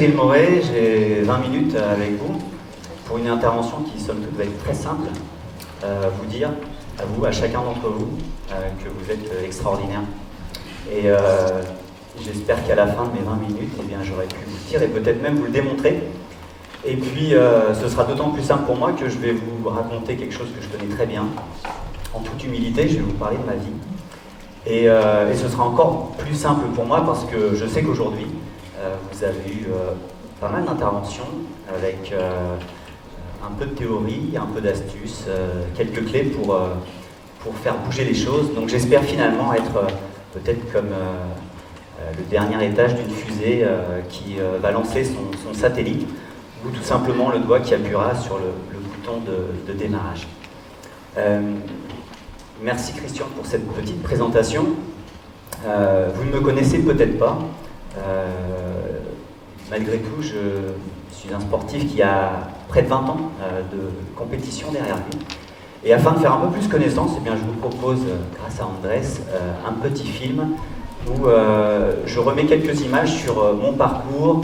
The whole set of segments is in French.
Cyril Moret, j'ai 20 minutes avec vous pour une intervention qui, somme toute, va être très simple. Vous dire, à vous, à chacun d'entre vous, que vous êtes extraordinaire. Et j'espère qu'à la fin de mes 20 minutes, eh bien, j'aurai pu vous dire et peut-être même vous le démontrer. Et puis, ce sera d'autant plus simple pour moi que je vais vous raconter quelque chose que je connais très bien. En toute humilité, je vais vous parler de ma vie. Et ce sera encore plus simple pour moi parce que je sais qu'aujourd'hui, vous avez eu pas mal d'interventions avec un peu de théorie, un peu d'astuces, quelques clés pour faire bouger les choses. Donc j'espère finalement être peut-être comme le dernier étage d'une fusée qui va lancer son satellite ou tout simplement le doigt qui appuiera sur le bouton de démarrage. Merci Christian pour cette petite présentation. Vous ne me connaissez peut-être pas. Malgré tout, je suis un sportif qui a près de 20 ans de compétition derrière lui. Et afin de faire un peu plus connaissance, eh bien, je vous propose, grâce à Andrés, un petit film où je remets quelques images sur mon parcours,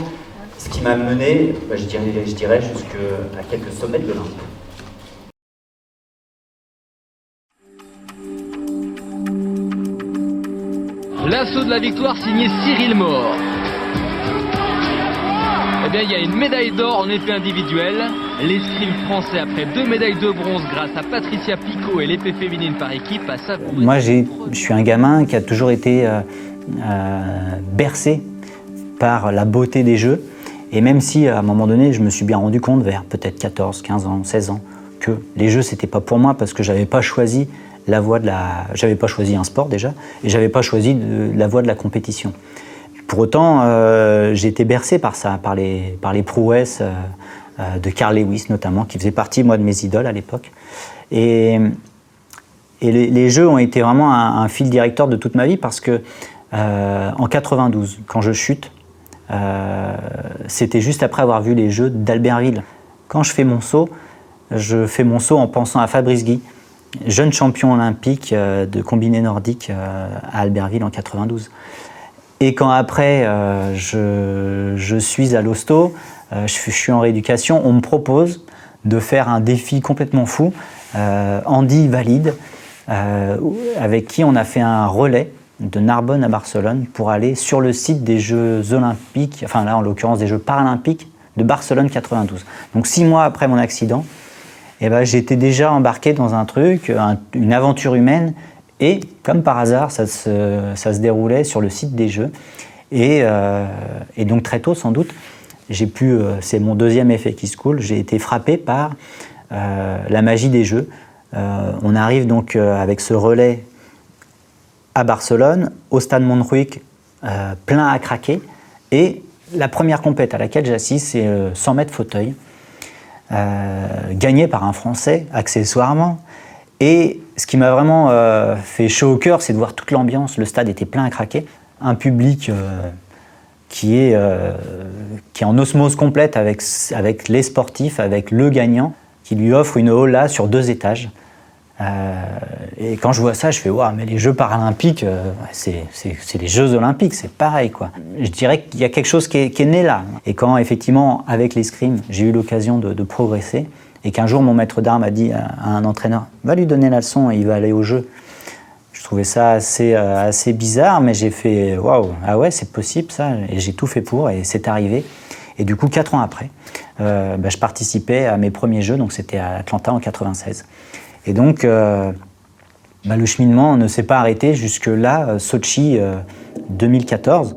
ce qui m'a mené, je dirais jusqu'à quelques sommets de l'Olympe. L'assaut de la victoire signé Cyril Moret. Eh bien, il y a une médaille d'or en épée individuelle. L'escrime français, après 2 médailles de bronze grâce à Patricia Picot et l'épée féminine par équipe, a savouré. Moi, je suis un gamin qui a toujours été bercé par la beauté des jeux. Et même si, à un moment donné, je me suis bien rendu compte, vers peut-être 14, 15 ans, 16 ans, que les jeux, c'était pas pour moi parce que j'avais pas choisi la voie de la... J'avais pas choisi un sport déjà, et j'avais pas choisi la voie de la compétition. Pour autant, j'ai été bercé par ça, par les prouesses de Carl Lewis notamment, qui faisait partie, moi, de mes idoles à l'époque. Et les jeux ont été vraiment un fil directeur de toute ma vie parce que en 92, quand je chute, c'était juste après avoir vu les jeux d'Albertville. Quand je fais mon saut en pensant à Fabrice Guy, jeune champion olympique de combiné nordique à Albertville en 92. Et quand après je suis à l'hosto, je suis en rééducation, on me propose de faire un défi complètement fou. Andy valide, avec qui on a fait un relais de Narbonne à Barcelone pour aller sur le site des Jeux olympiques, enfin là en l'occurrence des Jeux paralympiques de Barcelone 92. Donc 6 mois après mon accident, eh ben, j'étais déjà embarqué dans un truc, une aventure humaine, et comme par hasard, ça se déroulait sur le site des Jeux. Et donc très tôt, sans doute, c'est mon deuxième effet qui se coule, j'ai été frappé par la magie des Jeux. On arrive donc avec ce relais à Barcelone, au stade Montjuïc, plein à craquer, et la première compète à laquelle j'assiste, c'est 100 mètres fauteuil. Gagné par un Français, accessoirement. Et ce qui m'a vraiment fait chaud au cœur, c'est de voir toute l'ambiance. Le stade était plein à craquer. Un public qui est en osmose complète avec les sportifs, avec le gagnant, qui lui offre une hall sur 2 étages. Et quand je vois ça, je fais waouh, mais les Jeux paralympiques, c'est les Jeux olympiques, c'est pareil quoi. Je dirais qu'il y a quelque chose qui est né là. Et quand effectivement, avec l'escrime, j'ai eu l'occasion de progresser, et qu'un jour mon maître d'armes a dit à un entraîneur, va lui donner la leçon et il va aller au jeu. Je trouvais ça assez bizarre, mais j'ai fait waouh, ah ouais, c'est possible ça, et j'ai tout fait pour, et c'est arrivé. Et du coup, 4 ans après, je participais à mes premiers Jeux, donc c'était à Atlanta en 96. Et donc, le cheminement ne s'est pas arrêté jusque là, Sochi 2014.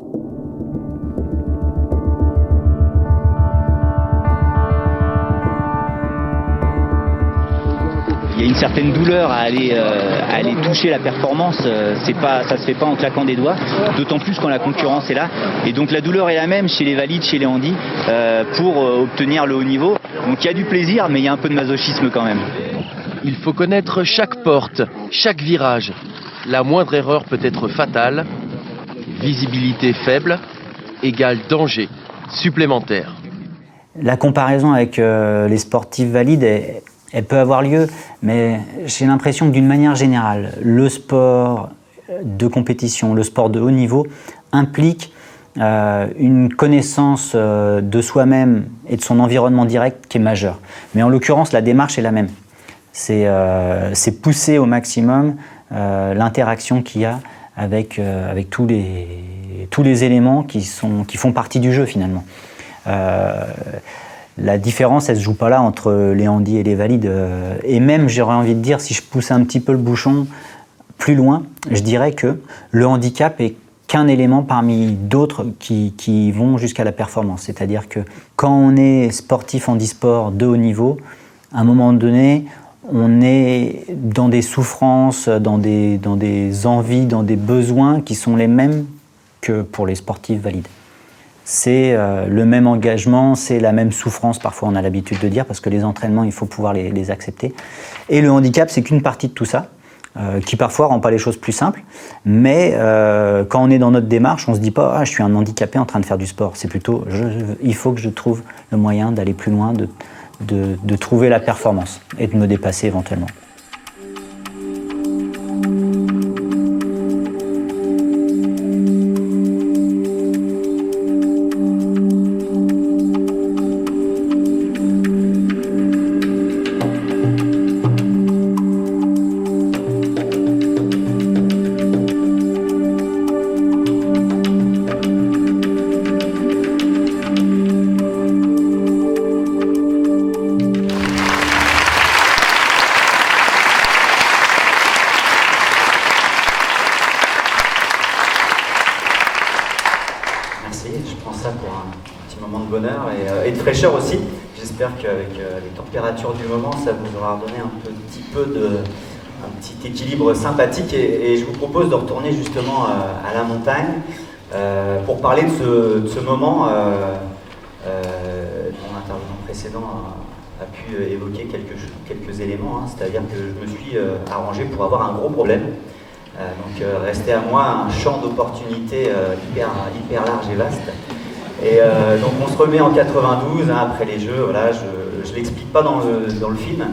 Il y a une certaine douleur à aller toucher la performance, ça se fait pas en claquant des doigts, d'autant plus quand la concurrence est là. Et donc la douleur est la même chez les valides, chez les handis, pour obtenir le haut niveau. Donc il y a du plaisir, mais il y a un peu de masochisme quand même. Il faut connaître chaque porte, chaque virage. La moindre erreur peut être fatale. Visibilité faible égale danger supplémentaire. La comparaison avec les sportifs valides, elle peut avoir lieu, mais j'ai l'impression que d'une manière générale, le sport de compétition, le sport de haut niveau, implique une connaissance de soi-même et de son environnement direct qui est majeure. Mais en l'occurrence, la démarche est la même. C'est pousser au maximum l'interaction qu'il y a avec tous les éléments qui font partie du jeu finalement. La différence, elle ne se joue pas là entre les handis et les valides. Et même, j'aurais envie de dire, si je pousse un petit peu le bouchon plus loin, je dirais que le handicap est qu'un élément parmi d'autres qui vont jusqu'à la performance. C'est-à-dire que quand on est sportif handisport de haut niveau, à un moment donné, on est dans des souffrances, dans des envies, dans des besoins qui sont les mêmes que pour les sportifs valides. C'est le même engagement, c'est la même souffrance, parfois on a l'habitude de dire, parce que les entraînements, il faut pouvoir les accepter. Et le handicap, c'est qu'une partie de tout ça, qui parfois rend pas les choses plus simples, mais quand on est dans notre démarche, on se dit pas « Ah, je suis un handicapé en train de faire du sport ». C'est plutôt « Il faut que je trouve le moyen d'aller plus loin, de trouver la performance et de me dépasser éventuellement ». Et de fraîcheur aussi. J'espère qu'avec les températures du moment, ça vous aura donné un petit équilibre sympathique. Et je vous propose de retourner justement à la montagne pour parler de ce moment. Mon intervenant précédent a pu évoquer quelques éléments. C'est-à-dire que je me suis arrangé pour avoir un gros problème. Donc restait à moi un champ d'opportunités hyper large et vaste. Et donc on se remet en 92, après les Jeux, voilà, je ne l'explique pas dans le film,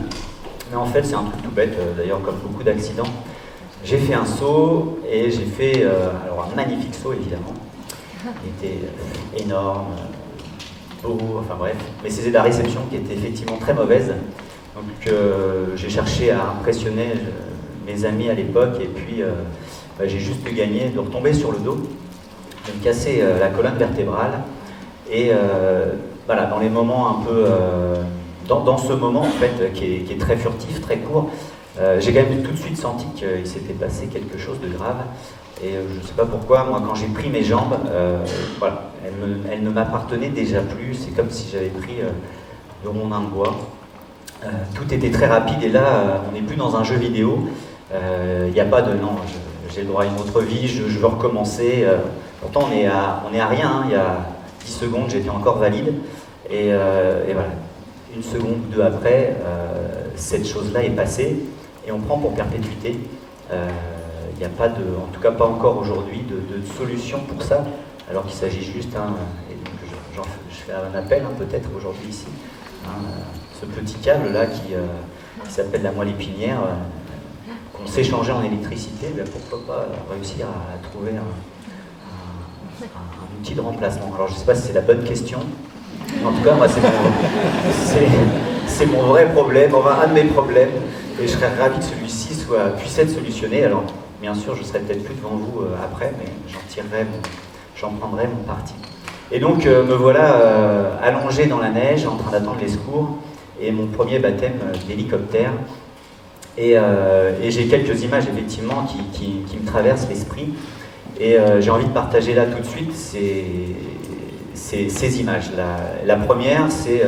mais en fait c'est un truc tout bête, d'ailleurs comme beaucoup d'accidents. J'ai fait un saut et j'ai fait alors un magnifique saut évidemment, il était énorme, beau, enfin bref, mais c'était la réception qui était effectivement très mauvaise, donc j'ai cherché à impressionner mes amis à l'époque et puis j'ai juste pu gagner de retomber sur le dos, de me casser la colonne vertébrale. Et voilà, dans les moments un peu, dans ce moment en fait qui est très furtif, très court, j'ai quand même tout de suite senti qu'il s'était passé quelque chose de grave. Et je ne sais pas pourquoi, moi quand j'ai pris mes jambes, voilà, elles ne m'appartenaient déjà plus. C'est comme si j'avais pris de rondins de bois. Tout était très rapide et là, on n'est plus dans un jeu vidéo. Il n'y a pas de non, j'ai le droit à une autre vie, je veux recommencer. Pourtant, on est à rien. Il y a 10 secondes, j'étais encore valide. Et voilà, une seconde ou deux après, cette chose-là est passée et on prend pour perpétuité. Il n'y a pas en tout cas pas encore aujourd'hui, de solution pour ça, alors qu'il s'agit juste, et donc je fais un appel peut-être aujourd'hui ici, ce petit câble-là qui s'appelle la moelle épinière, qu'on sait changer en électricité, ben pourquoi pas réussir à trouver un outil de remplacement. Alors je ne sais pas si c'est la bonne question, mais en tout cas moi c'est mon vrai problème, enfin un de mes problèmes, et je serais ravi que celui-ci puisse être solutionné. Alors bien sûr je ne serai peut-être plus devant vous après, mais j'en prendrai mon parti. Et donc me voilà allongé dans la neige en train d'attendre les secours et mon premier baptême d'hélicoptère. Et j'ai quelques images effectivement qui me traversent l'esprit. Et j'ai envie de partager là tout de suite ces images. La première, c'est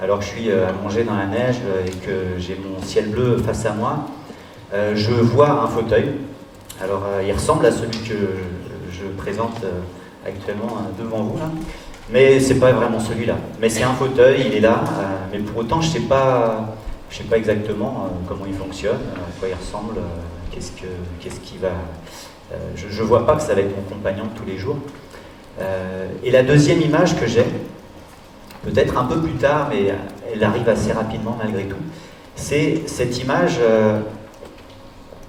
alors que je suis allongé dans la neige et que j'ai mon ciel bleu face à moi, je vois un fauteuil. Alors il ressemble à celui que je présente actuellement devant vous là, mais c'est pas vraiment celui-là. Mais c'est un fauteuil, il est là, mais pour autant je sais pas exactement comment il fonctionne, à quoi il ressemble, qu'est-ce qui va. Je ne vois pas que ça va être mon compagnon de tous les jours. Et la deuxième image que j'ai, peut-être un peu plus tard, mais elle arrive assez rapidement malgré tout, c'est cette image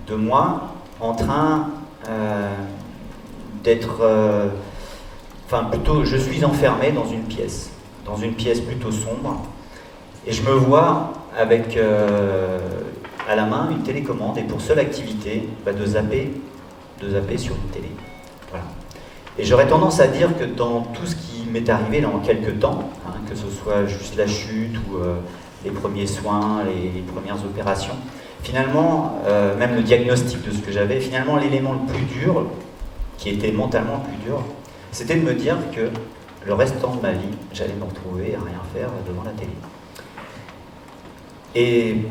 de moi en train d'être enfin plutôt, je suis enfermé dans une pièce plutôt sombre, et je me vois avec à la main une télécommande, et pour seule activité, de zapper sur une télé. Voilà. Et j'aurais tendance à dire que dans tout ce qui m'est arrivé là en quelques temps, que ce soit juste la chute ou les premiers soins, les premières opérations, finalement, même le diagnostic de ce que j'avais, finalement l'élément le plus dur, qui était mentalement le plus dur, c'était de me dire que le restant de ma vie, j'allais me retrouver à rien faire devant la télé. Et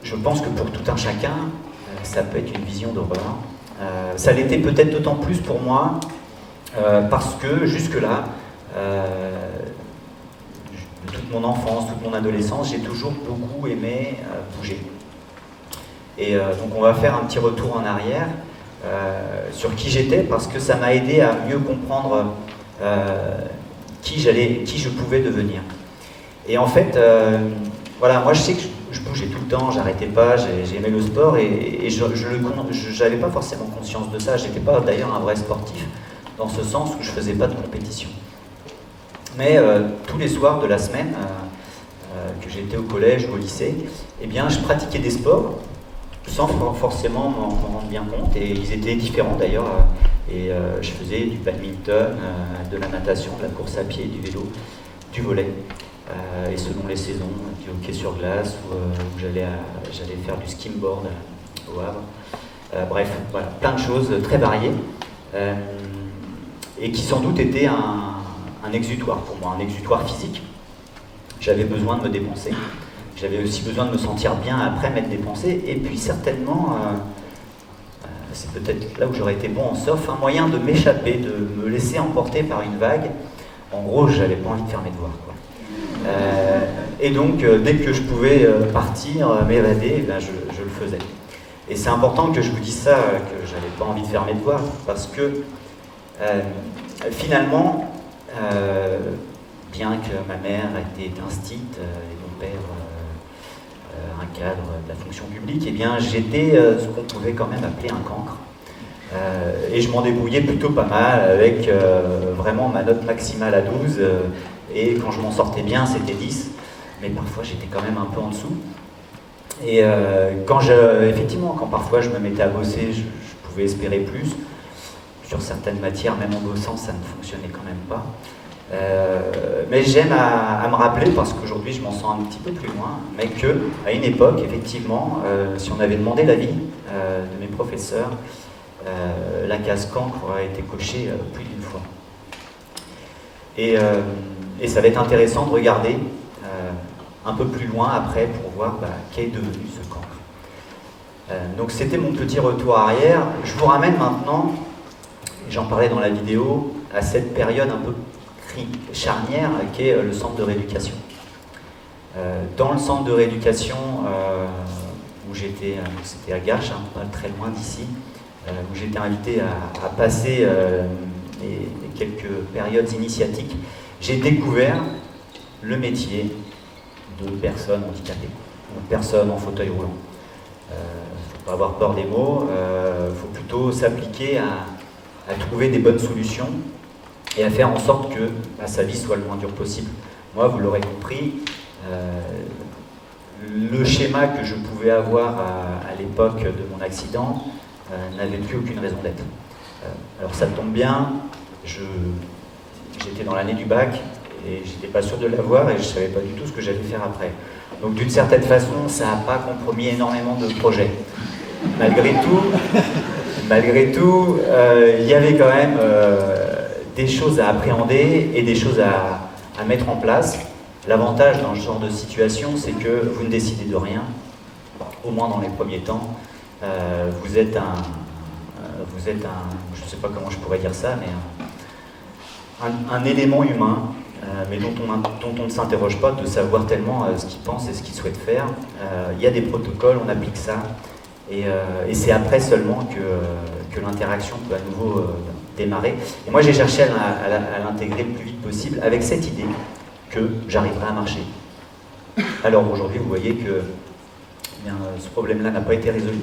je pense que pour tout un chacun, ça peut être une vision d'horreur. Ça l'était peut-être d'autant plus pour moi, parce que jusque-là, de toute mon enfance, toute mon adolescence, j'ai toujours beaucoup aimé bouger. Et donc on va faire un petit retour en arrière sur qui j'étais, parce que ça m'a aidé à mieux comprendre qui je pouvais devenir. Et en fait, voilà, moi je sais que je bougeais tout le temps, j'arrêtais pas, j'aimais le sport, et je n'avais pas forcément conscience de ça. J'étais pas d'ailleurs un vrai sportif, dans ce sens où je faisais pas de compétition. Mais tous les soirs de la semaine, que j'étais au collège ou au lycée, eh bien je pratiquais des sports, sans forcément m'en rendre bien compte, et ils étaient différents d'ailleurs, et je faisais du badminton, de la natation, de la course à pied, du vélo, du volley, et selon les saisons, du hockey sur glace, où j'allais faire du skimboard au Havre. Bref, voilà, plein de choses très variées, et qui sans doute étaient un exutoire pour moi, un exutoire physique. J'avais besoin de me dépenser. J'avais aussi besoin de me sentir bien après m'être dépensé, et puis certainement, c'est peut-être là où j'aurais été bon en surf, un moyen de m'échapper, de me laisser emporter par une vague. En gros, j'avais pas envie de faire mes devoirs, quoi. Et donc, dès que je pouvais partir, m'évader, ben, je le faisais. Et c'est important que je vous dise ça, que j'avais pas envie de faire mes devoirs, parce que finalement, bien que ma mère était instite et mon père un cadre de la fonction publique, eh bien j'étais ce qu'on pouvait quand même appeler un cancre. Et je m'en débrouillais plutôt pas mal avec vraiment ma note maximale à 12, et quand je m'en sortais bien c'était 10, mais parfois j'étais quand même un peu en dessous. Et effectivement, quand parfois je me mettais à bosser, je pouvais espérer plus. Sur certaines matières, même en bossant, ça ne fonctionnait quand même pas. Mais j'aime à me rappeler, parce qu'aujourd'hui je m'en sens un petit peu plus loin, mais qu'à une époque, effectivement, si on avait demandé l'avis de mes professeurs, la case cancre aurait été cochée plus d'une fois. Et ça va être intéressant de regarder un peu plus loin après pour voir qu'est devenu ce cancre. Donc c'était mon petit retour arrière. Je vous ramène maintenant, j'en parlais dans la vidéo, à cette période un peu charnière qu'est le centre de rééducation. Dans le centre de rééducation où j'étais, c'était à Garches, pas très loin d'ici, où j'étais invité à passer les quelques périodes initiatiques, j'ai découvert le métier de personnes handicapées, de personnes en fauteuil roulant. Il ne faut pas avoir peur des mots, il faut plutôt s'appliquer à trouver des bonnes solutions et à faire en sorte que sa vie soit le moins dure possible. Moi, vous l'aurez compris, le schéma que je pouvais avoir à l'époque de mon accident n'avait plus aucune raison d'être. Alors ça tombe bien, j'étais dans l'année du bac et j'étais pas sûr de l'avoir, et je savais pas du tout ce que j'allais faire après. Donc d'une certaine façon, ça n'a pas compromis énormément de projets. Malgré tout, il y avait quand même des choses à appréhender et des choses à mettre en place. L'avantage dans ce genre de situation, c'est que vous ne décidez de rien, au moins dans les premiers temps. Vous êtes un, je ne sais pas comment je pourrais dire ça, mais un élément humain, mais dont on ne s'interroge pas de savoir tellement ce qu'il pense et ce qu'il souhaite faire. Il y a des protocoles, on applique ça, et c'est après seulement que l'interaction peut à nouveau démarrer. Et moi j'ai cherché à l'intégrer le plus vite possible avec cette idée que j'arriverai à marcher. Alors aujourd'hui vous voyez que ce problème-là n'a pas été résolu.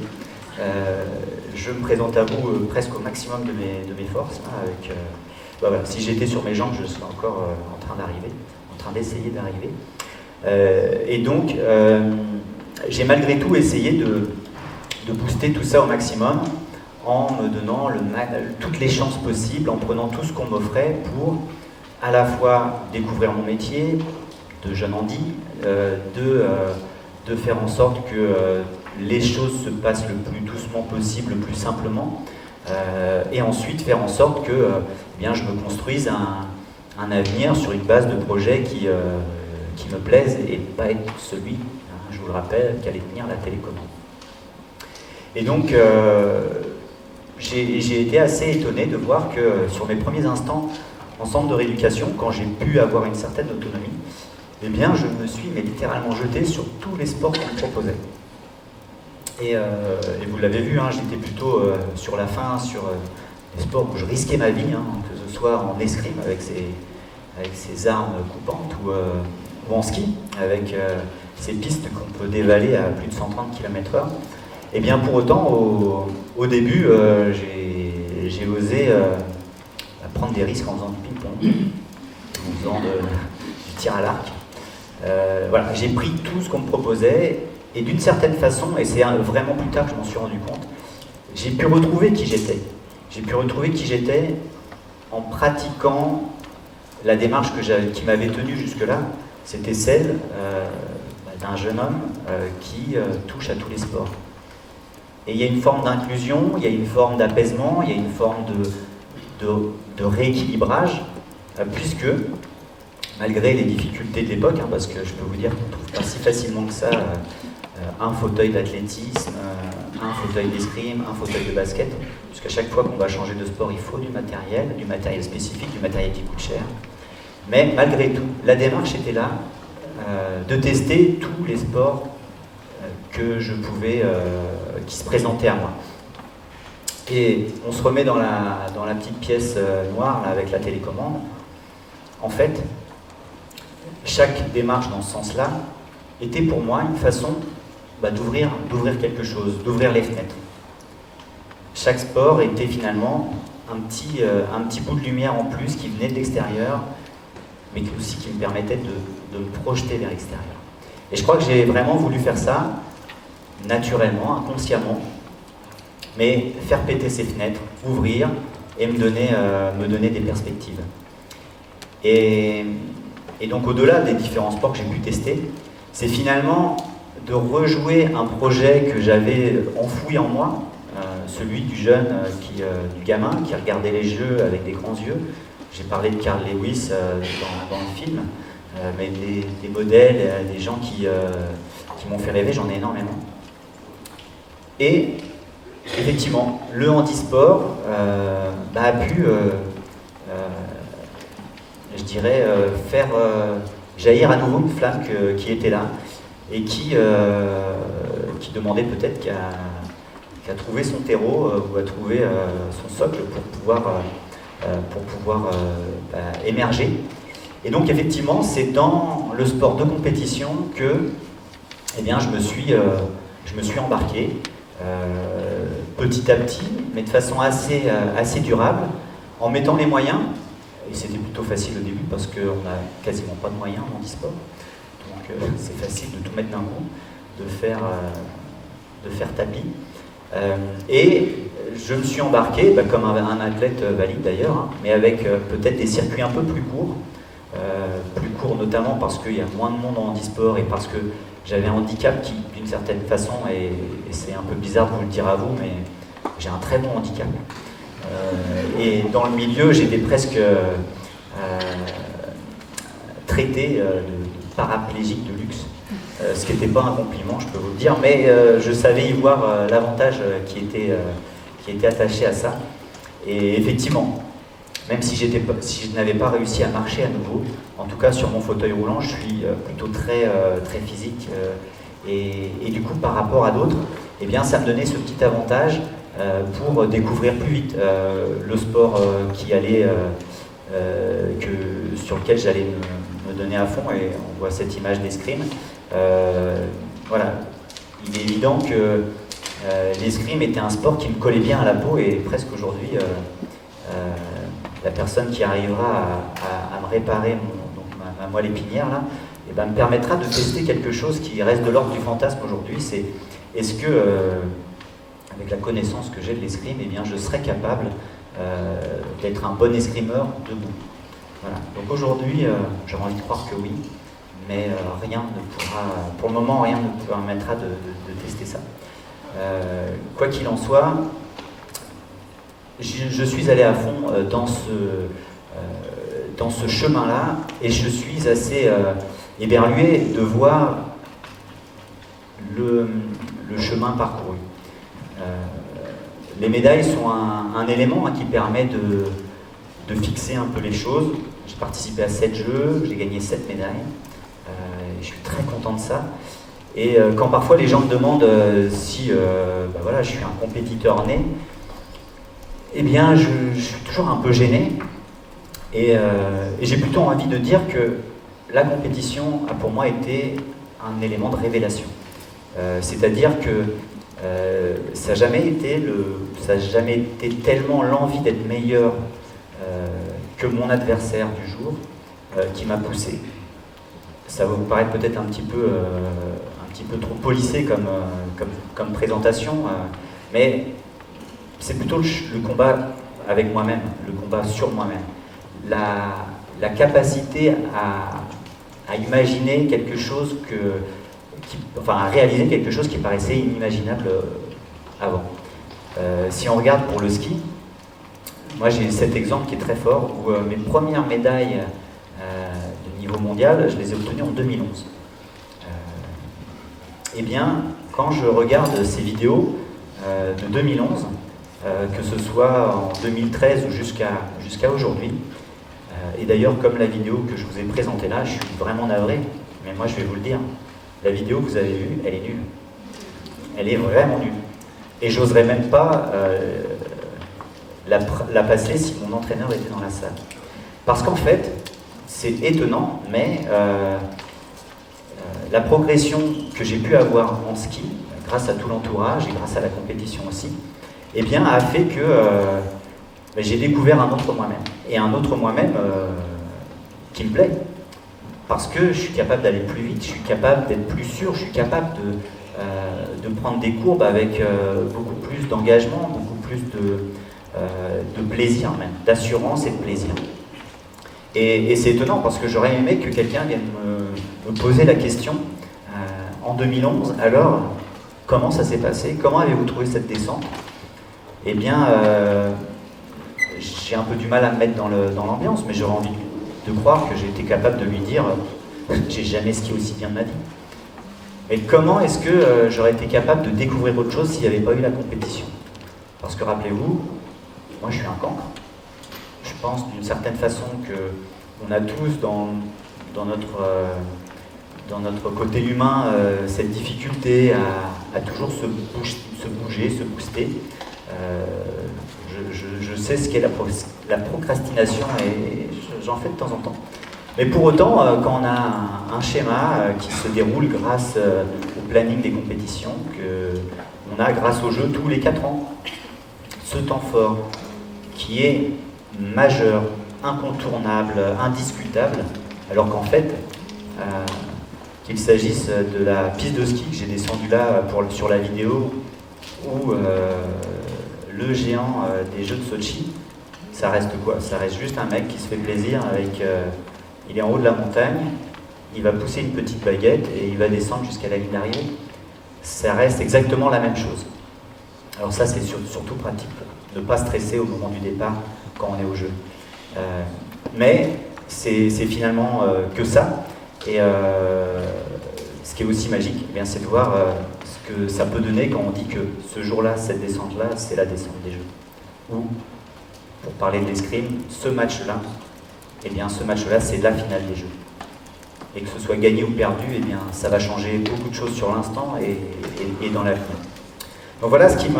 Je me présente à vous presque au maximum de mes forces, avec voilà, si j'étais sur mes jambes, je serais encore en train d'arriver, en train d'essayer d'arriver. Et donc, j'ai malgré tout essayé de booster tout ça au maximum en me donnant toutes les chances possibles, en prenant tout ce qu'on m'offrait pour à la fois découvrir mon métier de jeune handi, de faire en sorte que les choses se passent le plus doucement possible, le plus simplement, et ensuite faire en sorte que eh bien, je me construise un avenir sur une base de projets qui me plaisent et pas être celui, je vous le rappelle, qui allait tenir la télécommande. Et donc, j'ai été assez étonné de voir que sur mes premiers instants en centre de rééducation, quand j'ai pu avoir une certaine autonomie, eh bien, je me suis littéralement jeté sur tous les sports qu'on me proposait. Et vous l'avez vu, hein, j'étais plutôt sur la fin, sur des sports où je risquais ma vie, hein, que ce soit en escrime avec ses armes coupantes ou en ski, avec ces pistes qu'on peut dévaler à plus de 130 km/h. Et bien pour autant, au début, j'ai osé prendre des risques en faisant du ping-pong, en faisant du tir à l'arc. Voilà, j'ai pris tout ce qu'on me proposait, et d'une certaine façon, et c'est vraiment plus tard que je m'en suis rendu compte, j'ai pu retrouver qui j'étais. J'ai pu retrouver qui j'étais en pratiquant la démarche qui m'avait tenu jusque-là. C'était celle d'un jeune homme qui touche à tous les sports. Et il y a une forme d'inclusion, il y a une forme d'apaisement, il y a une forme de rééquilibrage, puisque, malgré les difficultés de l'époque, hein, parce que je peux vous dire qu'on ne trouve pas si facilement que ça un fauteuil d'athlétisme, un fauteuil d'escrime, un fauteuil de basket, puisqu'à chaque fois qu'on va changer de sport, il faut du matériel spécifique, du matériel qui coûte cher. Mais malgré tout, la démarche était là, de tester tous les sports que je pouvais, qui se présentaient à moi. Et on se remet dans la petite pièce noire là, avec la télécommande. En fait, chaque démarche dans ce sens-là était pour moi une façon d'ouvrir quelque chose, d'ouvrir les fenêtres. Chaque sport était finalement un petit bout de lumière en plus qui venait de l'extérieur, mais aussi qui me permettait de me projeter vers l'extérieur. Et je crois que j'ai vraiment voulu faire ça, naturellement, inconsciemment, mais faire péter ces fenêtres, ouvrir et me donner des perspectives. Et donc au-delà des différents sports que j'ai pu tester, c'est finalement de rejouer un projet que j'avais enfoui en moi, celui du jeune, du gamin qui regardait les jeux avec des grands yeux. J'ai parlé de Carl Lewis dans le film, mais des modèles, des gens qui m'ont fait rêver, j'en ai énormément. Et effectivement, le handisport a pu, je dirais, faire jaillir à nouveau une flamme qui était là et qui demandait peut-être qu'à trouver son terreau ou à trouver son socle pour pouvoir émerger. Et donc effectivement, c'est dans le sport de compétition que eh bien, je me suis embarqué petit à petit, mais de façon assez durable, en mettant les moyens. Et c'était plutôt facile au début parce qu'on n'a quasiment pas de moyens en handisport. Donc c'est facile de tout mettre d'un coup, de faire tapis. Et je me suis embarqué, comme un athlète valide d'ailleurs, hein, mais avec peut-être des circuits un peu plus courts notamment parce qu'il y a moins de monde en handisport et parce que j'avais un handicap qui, d'une certaine façon, et c'est un peu bizarre de vous le dire à vous, mais j'ai un très bon handicap. Et dans le milieu, j'étais presque traité de paraplégique de luxe, ce qui n'était pas un compliment, je peux vous le dire, mais je savais y voir l'avantage qui était attaché à ça. Et effectivement, même si je n'avais pas réussi à marcher à nouveau, en tout cas sur mon fauteuil roulant, je suis plutôt très physique. Et du coup, par rapport à d'autres, eh bien, ça me donnait ce petit avantage pour découvrir plus vite le sport sur lequel j'allais me donner à fond. Et on voit cette image d'escrime. Voilà, il est évident que l'escrime était un sport qui me collait bien à la peau et presque aujourd'hui la personne qui arrivera à me réparer ma moelle épinière, là, et ben, me permettra de tester quelque chose qui reste de l'ordre du fantasme aujourd'hui. C'est est-ce que, avec la connaissance que j'ai de l'escrime, eh bien, je serais capable d'être un bon escrimeur debout. Voilà. Donc aujourd'hui, j'aurais envie de croire que oui, mais rien ne pourra, pour le moment, rien ne permettra de tester ça. Quoi qu'il en soit, je suis allé à fond dans ce chemin-là, et je suis assez éberlué de voir le chemin parcouru. Les médailles sont un élément qui permet de fixer un peu les choses. J'ai participé à 7 jeux, j'ai gagné 7 médailles. Je suis très content de ça. Et quand parfois les gens me demandent si ben voilà, je suis un compétiteur né, eh bien je suis toujours un peu gêné. Et j'ai plutôt envie de dire que la compétition a pour moi été un élément de révélation. C'est-à-dire que ça n'a jamais été tellement l'envie d'être meilleur que mon adversaire du jour qui m'a poussé. Ça va vous paraître peut-être un petit peu trop policé comme présentation, mais c'est plutôt le combat avec moi-même, le combat sur moi-même. La capacité à imaginer quelque chose à réaliser quelque chose qui paraissait inimaginable avant. Si on regarde pour le ski, moi j'ai cet exemple qui est très fort, où mes premières médailles de niveau mondial, je les ai obtenues en 2011. Eh bien, quand je regarde ces vidéos de 2011, que ce soit en 2013 ou jusqu'à aujourd'hui, et d'ailleurs, comme la vidéo que je vous ai présentée là, je suis vraiment navré, mais moi je vais vous le dire, la vidéo que vous avez vue, elle est nulle. Elle est vraiment nulle. Et j'oserais même pas la passer si mon entraîneur était dans la salle. Parce qu'en fait, c'est étonnant, mais la progression que j'ai pu avoir en ski, grâce à tout l'entourage et grâce à la compétition aussi, eh bien, a fait que j'ai découvert un autre moi-même. Et un autre moi-même qui me plaît. Parce que je suis capable d'aller plus vite, je suis capable d'être plus sûr, je suis capable de prendre des courbes avec beaucoup plus d'engagement, beaucoup plus de plaisir même, d'assurance et de plaisir. Et c'est étonnant parce que j'aurais aimé que quelqu'un vienne me poser la question en 2011, alors comment ça s'est passé? Comment avez-vous trouvé cette descente? Eh bien, j'ai un peu du mal à me mettre dans l'ambiance, mais j'aurais envie de croire que j'ai été capable de lui dire j'ai jamais skié aussi bien de ma vie. Mais comment est-ce que j'aurais été capable de découvrir autre chose s'il n'y avait pas eu la compétition? Parce que rappelez-vous, moi je suis un cancre. Je pense d'une certaine façon qu'on a tous dans notre côté humain cette difficulté à toujours se bouger, se booster. Je sais ce qu'est la procrastination et j'en fais de temps en temps. Mais pour autant, quand on a un schéma qui se déroule grâce au planning des compétitions, qu'on a grâce au jeu tous les 4 ans, ce temps fort qui est majeur, incontournable, indiscutable, alors qu'en fait, qu'il s'agisse de la piste de ski que j'ai descendue là sur la vidéo, ou le géant des Jeux de Sochi, ça reste quoi? Ça reste juste un mec qui se fait plaisir avec... il est en haut de la montagne, il va pousser une petite baguette et il va descendre jusqu'à la ligne d'arrivée. Ça reste exactement la même chose. Alors ça, c'est surtout pratique, ne pas stresser au moment du départ quand on est au jeu. Mais c'est finalement que ça. Et ce qui est aussi magique, eh bien, c'est de voir ce que ça peut donner quand on dit que ce jour-là, cette descente-là, c'est la descente des Jeux. Ou, pour parler de l'escrime, ce match-là, eh bien, ce match-là, c'est la finale des Jeux. Et que ce soit gagné ou perdu, eh bien, ça va changer beaucoup de choses sur l'instant et dans l'avenir. Donc voilà ce qui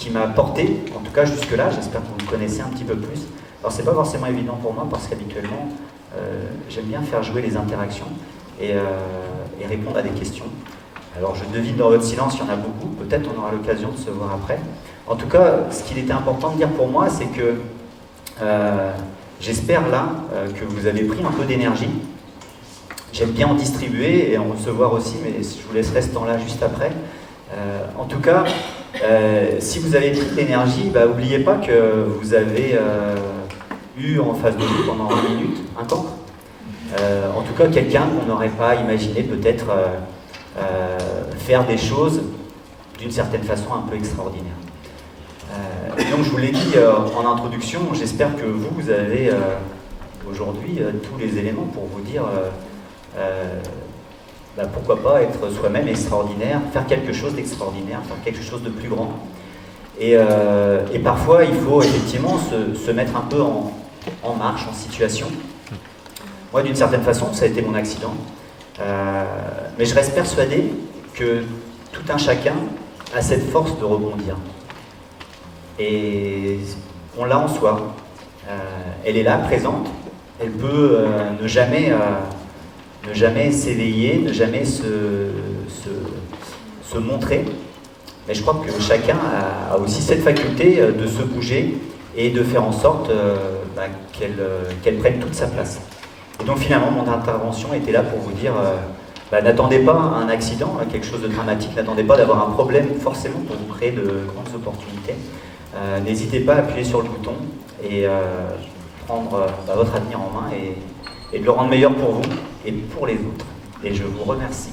m'a porté, en tout cas jusque-là. J'espère que vous me connaissez un petit peu plus. Alors c'est pas forcément évident pour moi parce qu'habituellement, j'aime bien faire jouer les interactions et répondre à des questions. Alors je devine dans votre silence, il y en a beaucoup, peut-être on aura l'occasion de se voir après. En tout cas, ce qu'il était important de dire pour moi, c'est que j'espère là que vous avez pris un peu d'énergie. J'aime bien en distribuer et en recevoir aussi, mais je vous laisserai ce temps-là juste après. En tout cas, si vous avez pris de l'énergie, n'oubliez pas que vous avez eu en face de vous pendant 1 minute un cancre. En tout cas, quelqu'un qu'on n'aurait pas imaginé peut-être faire des choses d'une certaine façon un peu extraordinaire. Et donc je vous l'ai dit en introduction, j'espère que vous avez aujourd'hui tous les éléments pour vous dire pourquoi pas être soi-même extraordinaire, faire quelque chose d'extraordinaire, faire quelque chose de plus grand. Et parfois il faut effectivement se mettre un peu en marche, en situation. Moi d'une certaine façon ça a été mon accident, mais je reste persuadé que tout un chacun a cette force de rebondir. Et on l'a en soi, elle est là, présente, elle peut ne jamais s'éveiller, ne jamais se montrer, mais je crois que chacun a aussi cette faculté de se bouger et de faire en sorte qu'elle prenne toute sa place. Et donc finalement mon intervention était là pour vous dire n'attendez pas un accident, quelque chose de dramatique, n'attendez pas d'avoir un problème forcément pour vous créer de grandes opportunités. N'hésitez pas à appuyer sur le bouton et prendre votre avenir en main et de le rendre meilleur pour vous et pour les autres. Et je vous remercie.